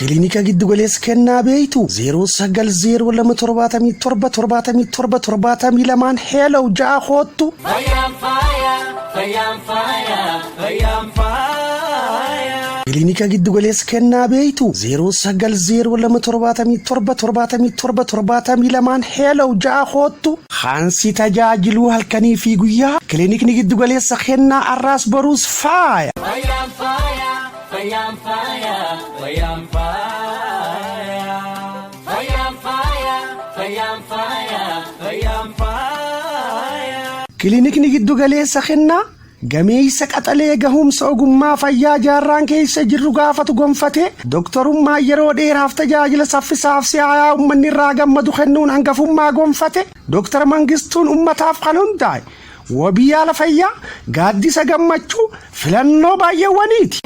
Kilinika giddu galeessa kennaa beeytu 0907777772 hello ja'a hoottu. Kilinika giddu galeessa kennaa beeytu 0907777772 hello ja'a hoottu. Hansi tajaajiluu halkanii fi guyyaa kilinikni giddu galeessa kennaa arraas baruus faaya. Kilinikni giddu galeessa kennaa gameeysa qaxalee gahumsa ogummaa fayyaa jaarraan keessa jirru gaafatu gonfate doktorummaa yeroo dheeraaf tajaajila saffisaaf si'aayaa uummanni irraa gammadu kennuun hangafummaa gonfate Dr. Mangistuun ummataaf kan hundaa'e wabii yaala fayyaa gaaddisa gammachuu filannoo baay'eewwaniiti.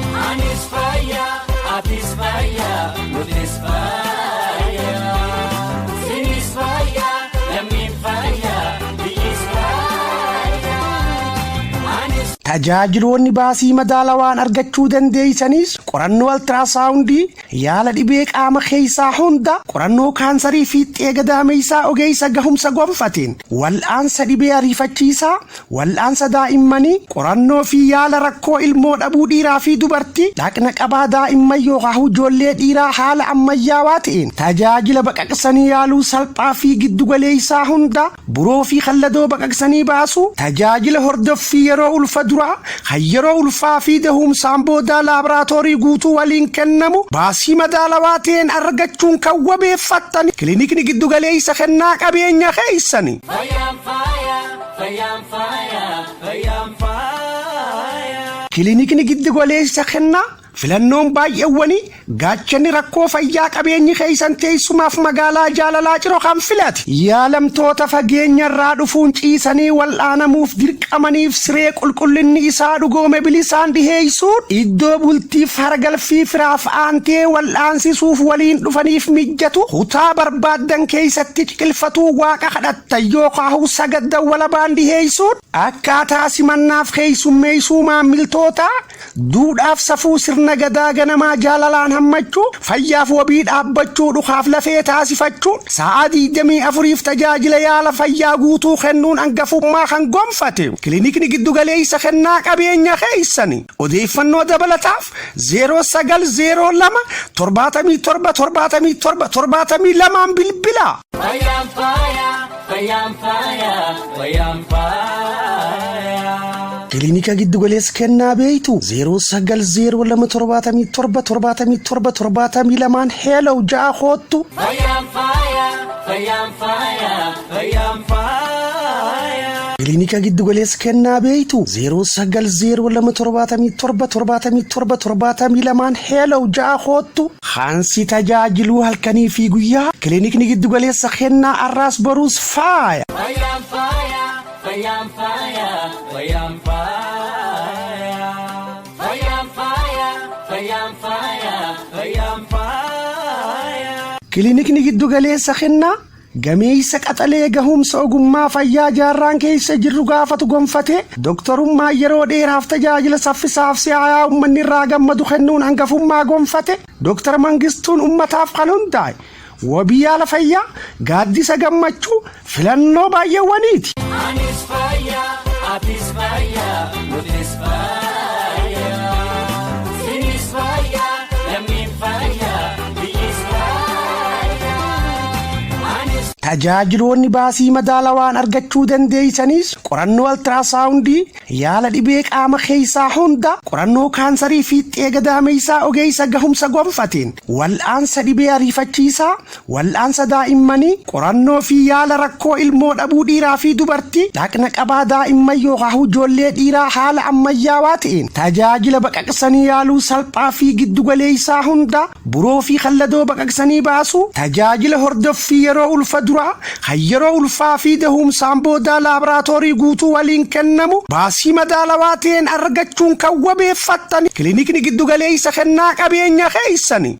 Tajaajiloonni baasii madaalawaan argachuu dandeessanis qorannoo ultrasaawundii yaala dhibee qaama keessaa hunda qorannoo kaansarii fi gadameessaa ogeessa gahumsa gonfateen wal'aansa dhibee ariifachiisaa wal'aansa daa'immanii qorannoo fi yaala rakkoo ilmoo dhabuu dhiiraa fi dubartii dhaqna qabaa daa'imman yookaan ijoollee dhiiraa haala ammayyaawaa ta'een tajaajila baqaqsanii yaaluu salphaa fi giddu galeessaa hunda buroo fi kalladoo baqaqsanii baasu tajaajila hordoffii yeroo ulfa yeroo ulfaa fi dahumsaan booda laaboraatoorii guutuu waliin kennamu baasii madaalawaa ta'een argachuun kan wabeeffattan kilinikni giddu galeessa kennaa qabeenya keessanii. Kilinikni giddu galeessa kennaa filannoon baay'eewwanii gaachanni rakkoo fayyaa qabeenyi keessan teessumaaf magaalaa jaalalaa ciroo kan filate yaalamtoota fageenya irraa dhufuun ciisanii wal'aanamuuf dirqamaniif siree qulqullinni isaa dhugoome bilisaan dhiheessuun iddoo bultiif haragalfii firaaf aantee wal'aansisuuf waliin dhufaniif mijjatu kutaa barbaaddan keessatti ciqilfatuu waaqa kadhattan yookaan sagaddan walabaan dhiheessuun akkaataa simannaaf keessummeessuu maamiltoota duudhaaf safuu nagadaa ganamaa jaalalaan hammachuu fayyaaf wabii dhaabbachuu dhukaaf lafee taasifachuun sa'a 24f tajaajila yaala fayyaa guutuu kennuun hangafummaa kan gonfate kilinikni giddu galeessa kennaa qabeenya keessanii odeeffannoo dabalataaf 0902 bilbila. Kilinika giddu galeessa kennaa beeytu 0902777772 hello ja'a hoottu. Kilinika giddu galeessa kennaa beeytu 0902777772 hello ja'a hoottu. Hansi tajaajiluu halkanii fi guyyaa kilinikni giddu galeessa kennaa arraas baruus faaya. Kilinikni giddu galeessa kennaa gameeysa qaxalee gahumsa ogummaa fayyaa jaarraan keessa jirru gaafatu gonfate doktorummaa yeroo dheeraaf tajaajila saffisaaf si'aayaa uummanni irraa gammadu kennuun hangafummaa gonfate Dr. Mangistuun ummataaf kan hundaa'e wabii yaala fayyaa gaaddisa gammachuu filannoo baay'eewwaniiti. Tajaajiloonni baasii madaalawaan argachuu dandeessanis qorannoo ultrasaawundii yaala dhibee qaama keessaa hunda qorannoo kaansarii fi gadameessaa ogeessa gahumsa gonfateen wal'aansa dhibee ariifachiisaa wal'aansa daa'immanii qorannoo fi yaala rakkoo ilmoo dhabuu dhiiraa fi dubartii dhaqna qabaa daa'imman yookaan ijoollee dhiiraa haala ammayyaawaa ta'een tajaajila baqaqsanii yaaluu salphaa fi giddu galeessaa hunda buroo fi kalladoo baqaqsanii baasu tajaajila hordoffii yeroo ulfa yeroo ulfaa fi dahumsaan booda laaboraatoorii guutuu waliin kennamu baasii madaalawaa ta'een argachuun kan wabeeffattan kilinikni giddu galeessa kennaa qabeenya keessanii.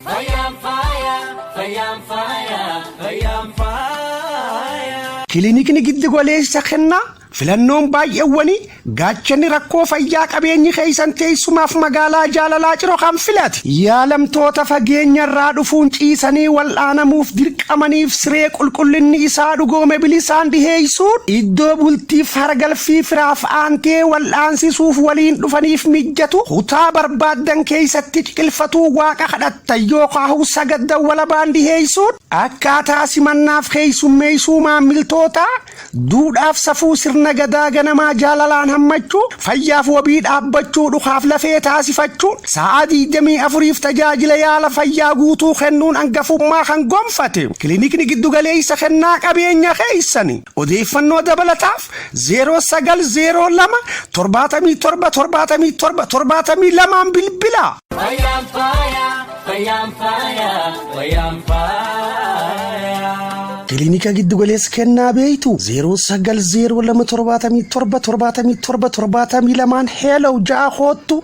Kilinikni giddu galeessa kennaa filannoon baay'eewwanii gaachanni rakkoo fayyaa qabeenyi keessan teessumaaf magaalaa jaalalaa ciroo kan filate yaalamtoota fageenyarraa dhufuun ciisanii wal'aanamuuf dirqamaniif siree qulqullinni isaa dhugoome bilisaan dhiheessuun iddoo bultiif haragalfii firaaf aantee wal'aansisuuf waliin dhufaniif mijjatu kutaa barbaaddan keessatti ciqilfatuu waaqa kadhattan yookaan sagaddan walabaan dhiheessuun akkaataa simannaaf keessummeessuu maamiltoota duudhaaf safuu sirna gadaa ganamaa jaalalaan hammachuu fayyaaf wabii dhaabbachuu dhukaaf lafee taasifachuun sa'a 24f tajaajila yaala fayyaa guutuu kennuun hangafummaa kan gonfate kilinikni giddugaleessa kennaa qabeenya keessanii odeeffannoo dabalataaf 0902 77 bilbila. Kilinika giddugaleessa kennaa beeytu 0902 77 hello ja'a hoottu.